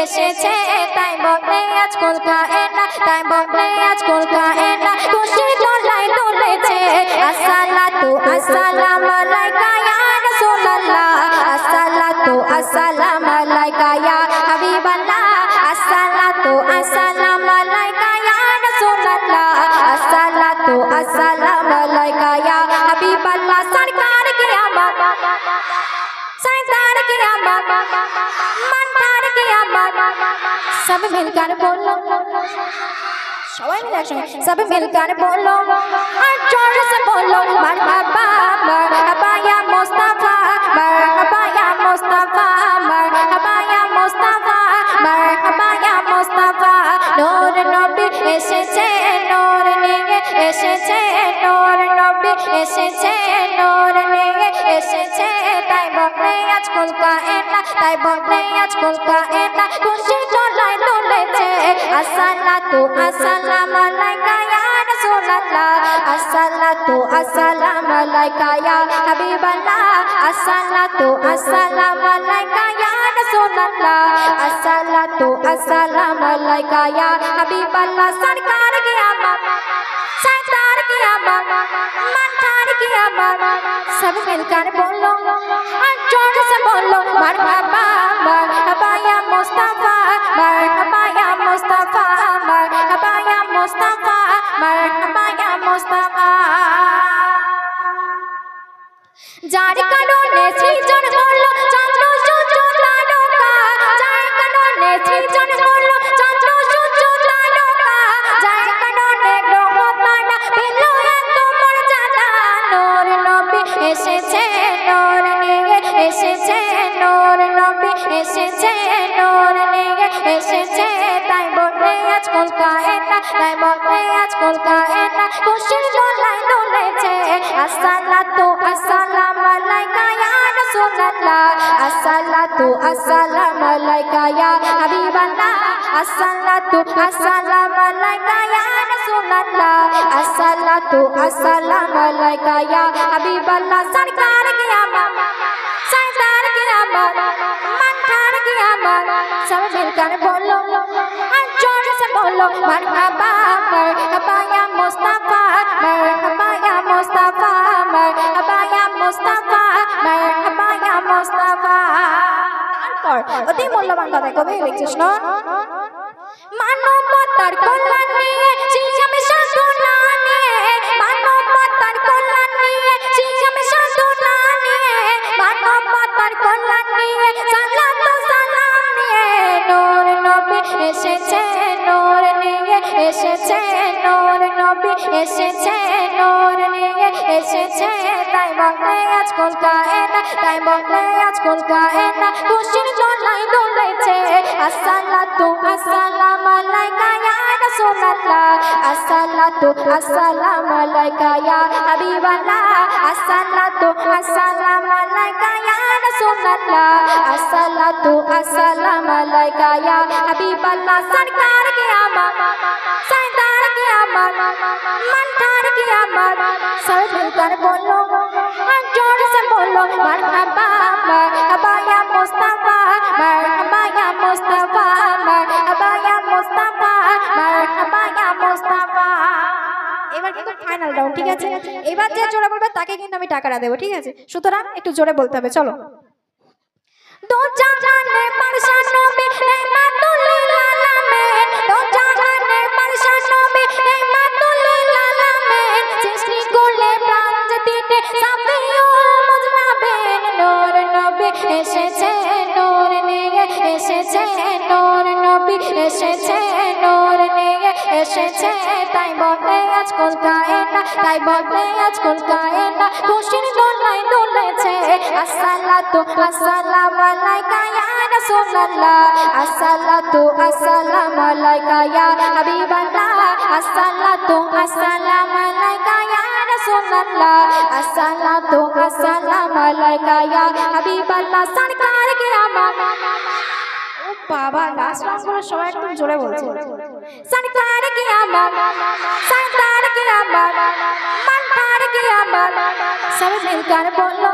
এসেছে তাই বলে আজ কলকাতা তাই বলে আজ কলকাতা খুশির দোলায় দুলেছে আসসালাতু আসসালামু আলাইকা ইয়া রাসূলুল্লাহ আসসালাতু আসসালামু আলাইকা ইয়া হাবিবাল্লাহ আসসালাতু আসসালামু আলাইকা ইয়া রাসূলুল্লাহ আসসালাতু আসসালামু আলাইকা ইয়া হাবিবাল্লাহ সরকার কি আমত सरदार की आमद मंदार की आमद सब मिलकर बोलो सवाई मिल जाए सब मिलकर बोलो और जोर से बोलो मरहबा मरहबा या मुस्तफा मरहबा या मुस्तफा मरहबा या मुस्तफा मरहबा या मुस्तफा नूर नबी एसेছে नूर নিয়ে এসেছে नूर नबी এসেছে नूर নিয়ে এসেছে তাই বলে আজ কলকাতা তাই বলে আজ কলকাতা খুশির দোলায় দুলেছে আসসালাতু আসসালামু আলাইকা ইয়া রাসূলুল্লাহ আসসালাতু আসসালামু আলাইকা ইয়া হাবিবাল্লাহ আসসালাতু আসসালামু আলাইকা ইয়া রাসূলুল্লাহ আসসালাতু আসসালামু আলাইকা ইয়া হাবিবাল্লাহ সরকার কি আমত सरदार की आमद मंदार की आमद सब मिलकर बोलो और जोर से बोलो मरहबा मरहबा या मुस्तफा मरहबा या मुस्तफा मरहबा या मुस्तफा मरहबा या मुस्तफा जार कानूने सृजन हलो चंद्र सूर्य तारका जार कानूने सृजन हलो चंद्र सूर्य तारका जार कानूने ग्रह तारा पेलो এত মর্যাদা নূর নবী এসেছে নূর নিয়ে এসেছে নূর নবী এসেছে নূর নিয়ে এসেছে তাই বলে আজ কলকাতা তাই বলে আজ কলকাতা খুশির দোলায় দুলেছে আসসালাতু আসসালামু আলাইকা ইয়া রাসূলুল্লাহ আসসালাতু আসসালামু আলাইকা ইয়া হাবিবাল্লাহ আসসালাতু আসসালামু আলাইকা ইয়া রাসূলুল্লাহ আসসালাতু আসসালামু আলাইকা ইয়া হাবিবাল্লাহ সরকার কি আমত सरदार की आमद मंदार की आमद सब मिलकर बोलो और जोर से बोलो मरहबा मरहबा या मुस्तफा मरहबा या मुस्तफा मरहबा या मुस्तफा मरहबा या मुस्तफा তারপর অতি মূল্যবান কথা কবি লিখছিস না মানবতার কল্যাণ নিয়ে সিয়ামে সাধনা নিয়ে মানবতার কল্যাণ নিয়ে সিয়ামে সাধনা নিয়ে মানবতার কল্যাণ নিয়ে সালাত ও সালাম নিয়ে নূর নবী এসেছে নূর নিয়ে এসেছে নূর নবী এসেছে নূর নিয়ে এসেছে তাই বলে আজ কলকাতা তাই বলে আজ কলকাতা খুশির দোলায় দুলেছে আসসালাতু আসসালামু আলাইকা ইয়া রাসূলুল্লাহ আসসালাতু আসসালামু আলাইকা ইয়া হাবিবাল্লাহ আসসালাতু আসসালামু আলাইকা ইয়া রাসূলুল্লাহ আসসালাতু আসসালামু আলাইকা ইয়া হাবিবাল্লাহ সরকার কি আমত सरदार की आमद मंदार की आमद सब मिलकर बोलो और जोर से बोलो मरहबा मरहबा या मुस्तफा मरहबा या मुस्तफा मरहबा या मुस्तफा मरहबा या मुस्तफा এবার কিন্তু ফাইনাল রাউন্ড ঠিক আছে এবার যে জোরে বলবে তাকে কিন্তু আমি টাকাটা দেব ঠিক আছে সুতরাং একটু জোরে বলতে হবে চলো দো জাহানে পারশান নবী নেমাতুল লিল আলামিন দো জাহানে পারশান নবী নেমাতুল লিল আলামিন সৃষ্টি করলে প্রাণ দিতে সাফিউল মুজনাবিন নূর নবী এসেছে নূর নিয়ে এসেছে নূর নবী এসেছে নূর নিয়ে এসেছে তাই বলে আজ কলকাতা তাই বলে আজ কলকাতা খুশির দোলায় দুলেছে আসসালাতু আসসালামু আলাইকা ইয়া রাসূলুল্লাহ আসসালাতু আসসালামু আলাইকা ইয়া হাবিবাল্লাহ আসসালাতু আসসালামু আলাইকা ইয়া রাসূলুল্লাহ আসসালাতু আসসালামু আলাইকা ইয়া হাবিবাল্লাহ সরকার কি আমত ও বাবা লাস্ট রাউন্ডগুলো সবাই একদম জোরে বলছে सरकार की आमद सरदार की आमद मंदार की आमद सब मिलकर बोलो